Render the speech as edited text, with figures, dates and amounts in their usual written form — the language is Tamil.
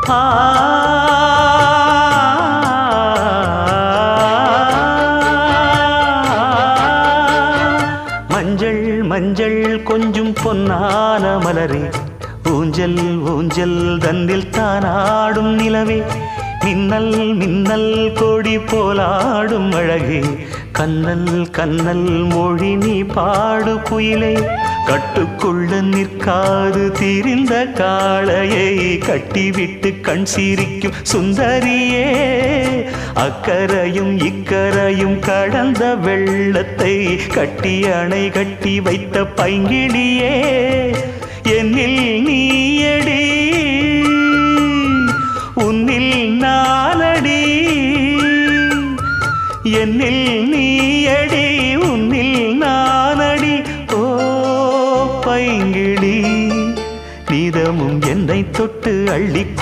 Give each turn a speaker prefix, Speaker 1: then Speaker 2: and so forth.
Speaker 1: ஆ மஞ்சள் மஞ்சள் கொஞ்சம் பொன்னான மலரே, ஊஞ்சல் ஊஞ்சல் தன்னில் தானாடும் நிலவே, மின்னல் மின்னல் கொடி போலாடும் அழகே, கண்ணல் கண்ணல் மொழி நீ பாடு குயிலே, கட்டுக்குள்ள நிற்காது திரிந்த காளையை கட்டிவிட்டு கண் சிரிக்கும் சுந்தரியே, அக்கரையும் இக்கரையும் கடந்த வெள்ளத்தை கட்டி அணை கட்டி வைத்த பைங்கிளியே, என்னில் நீயடி உன்னில் நானடி, என்னில் நீயடி உன்னில் நானடி. ஓ பைங்கிளி, நீதமும் என்னை தொட்டு அள்ளிக்கொண்டு